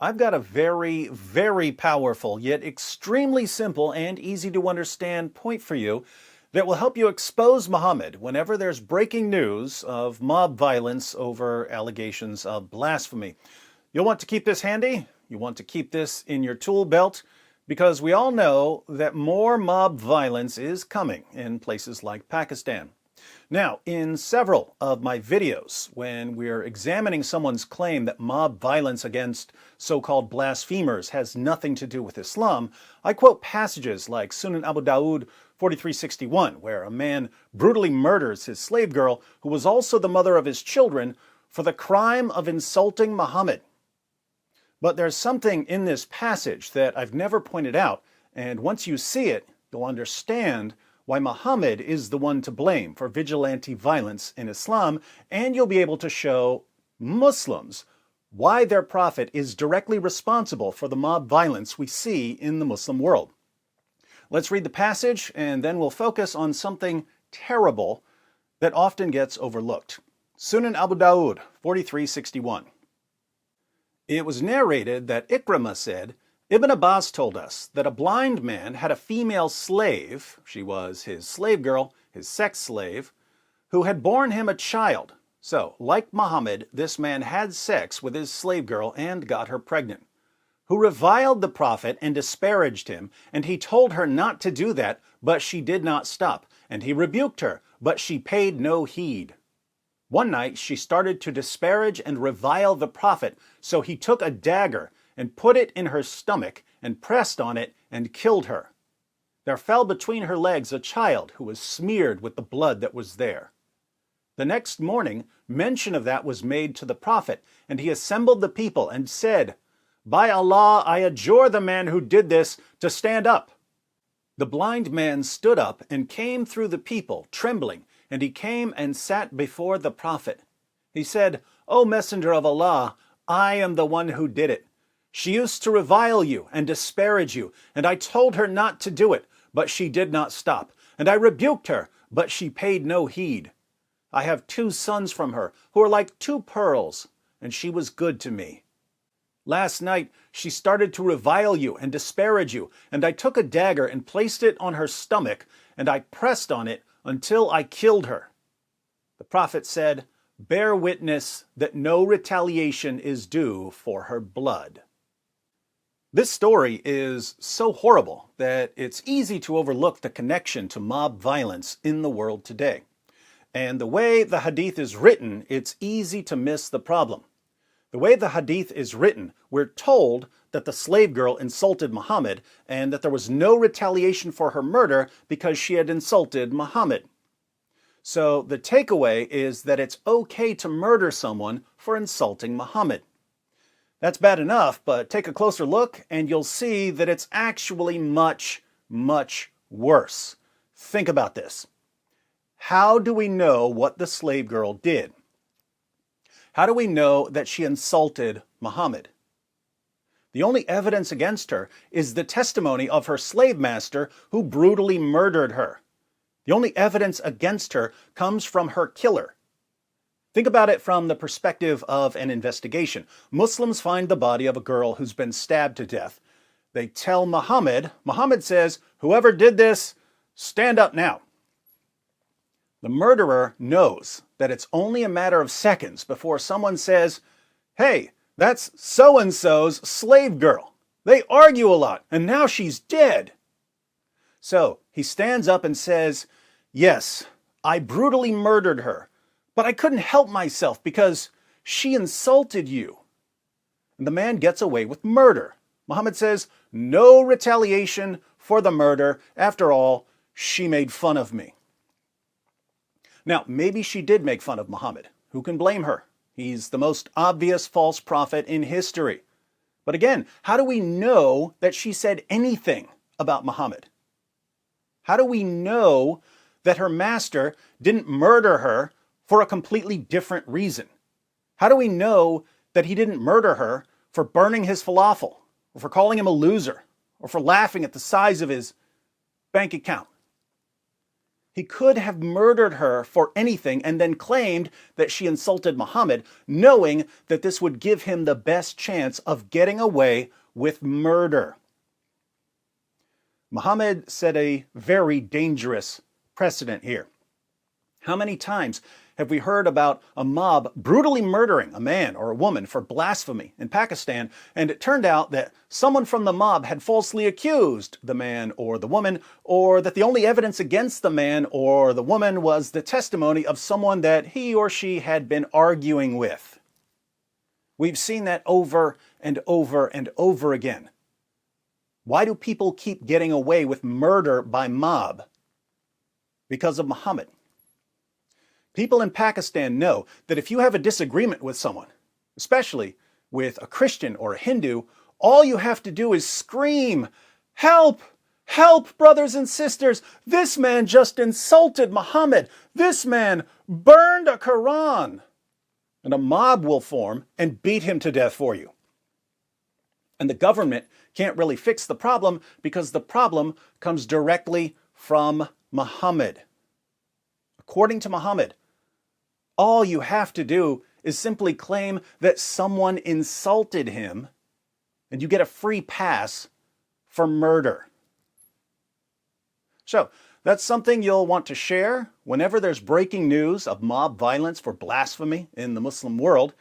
I've got a very, very powerful, yet extremely simple and easy to understand point for you that will help you expose Muhammad whenever there's breaking news of mob violence over allegations of blasphemy. You'll want to keep this handy. You want to keep this in your tool belt because we all know that more mob violence is coming in places like Pakistan. Now, in several of my videos, when we're examining someone's claim that mob violence against so-called blasphemers has nothing to do with Islam, I quote passages like Sunan Abu Dawud 4361, where a man brutally murders his slave girl, who was also the mother of his children, for the crime of insulting Muhammad. But there's something in this passage that I've never pointed out, and once you see it, you'll understand why Muhammad is the one to blame for vigilante violence in Islam, and you'll be able to show Muslims why their prophet is directly responsible for the mob violence we see in the Muslim world. Let's read the passage, and then we'll focus on something terrible that often gets overlooked. Sunan Abu Dawud 4361. It was narrated that Ikrimah said, Ibn Abbas told us that a blind man had a female slave, she was his slave girl, his sex slave, who had borne him a child. So, like Muhammad, this man had sex with his slave girl and got her pregnant, who reviled the Prophet and disparaged him, and he told her not to do that, but she did not stop, and he rebuked her, but she paid no heed. One night she started to disparage and revile the Prophet, so he took a dagger and put it in her stomach, and pressed on it, and killed her. There fell between her legs a child who was smeared with the blood that was there. The next morning, mention of that was made to the Prophet, and he assembled the people and said, By Allah, I adjure the man who did this to stand up. The blind man stood up and came through the people, trembling, and he came and sat before the Prophet. He said, O Messenger of Allah, I am the one who did it. She used to revile you and disparage you, and I told her not to do it, but she did not stop. And I rebuked her, but she paid no heed. I have 2 sons from her, who are like 2 pearls, and she was good to me. Last night she started to revile you and disparage you, and I took a dagger and placed it on her stomach, and I pressed on it until I killed her. The Prophet said, Bear witness that no retaliation is due for her blood. This story is so horrible that it's easy to overlook the connection to mob violence in the world today. And the way the hadith is written, it's easy to miss the problem. The way the hadith is written, we're told that the slave girl insulted Muhammad and that there was no retaliation for her murder because she had insulted Muhammad. So the takeaway is that it's okay to murder someone for insulting Muhammad. That's bad enough, but take a closer look and you'll see that it's actually much, much worse. Think about this. How do we know what the slave girl did? How do we know that she insulted Muhammad? The only evidence against her is the testimony of her slave master who brutally murdered her. The only evidence against her comes from her killer. Think about it from the perspective of an investigation. Muslims find the body of a girl who's been stabbed to death. They tell Muhammad. Muhammad says, whoever did this, stand up now. The murderer knows that it's only a matter of seconds before someone says, hey, that's so-and-so's slave girl. They argue a lot, and now she's dead. So he stands up and says, yes, I brutally murdered her, but I couldn't help myself because she insulted you. And the man gets away with murder. Muhammad says, no retaliation for the murder. After all, she made fun of me. Now, maybe she did make fun of Muhammad. Who can blame her? He's the most obvious false prophet in history. But again, how do we know that she said anything about Muhammad? How do we know that her master didn't murder her for a completely different reason? How do we know that he didn't murder her for burning his falafel, or for calling him a loser, or for laughing at the size of his bank account? He could have murdered her for anything and then claimed that she insulted Muhammad, knowing that this would give him the best chance of getting away with murder. Muhammad set a very dangerous precedent here. How many times have we heard about a mob brutally murdering a man or a woman for blasphemy in Pakistan, and it turned out that someone from the mob had falsely accused the man or the woman, or that the only evidence against the man or the woman was the testimony of someone that he or she had been arguing with? We've seen that over and over and over again. Why do people keep getting away with murder by mob? Because of Muhammad. People in Pakistan know that if you have a disagreement with someone, especially with a Christian or a Hindu, all you have to do is scream, "Help! Help, brothers and sisters! This man just insulted Muhammad! This man burned a Quran!" And a mob will form and beat him to death for you. And the government can't really fix the problem because the problem comes directly from Muhammad. According to Muhammad, all you have to do is simply claim that someone insulted him, and you get a free pass for murder. So, that's something you'll want to share whenever there's breaking news of mob violence for blasphemy in the Muslim world.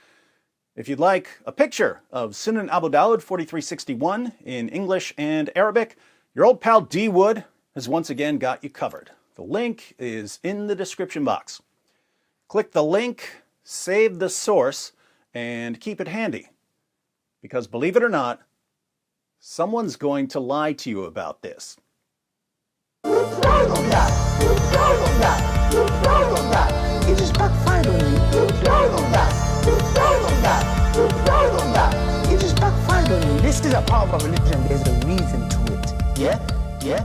If you'd like a picture of Sunan Abu Dawud 4361 in English and Arabic, your old pal D Wood has once again got you covered. The link is in the description box. Click the link, save the source, and keep it handy. Because believe it or not, someone's going to lie to you about this. It just backfired on you. It just backfired on you. This is a part of a religion. There's a reason to it. Yeah?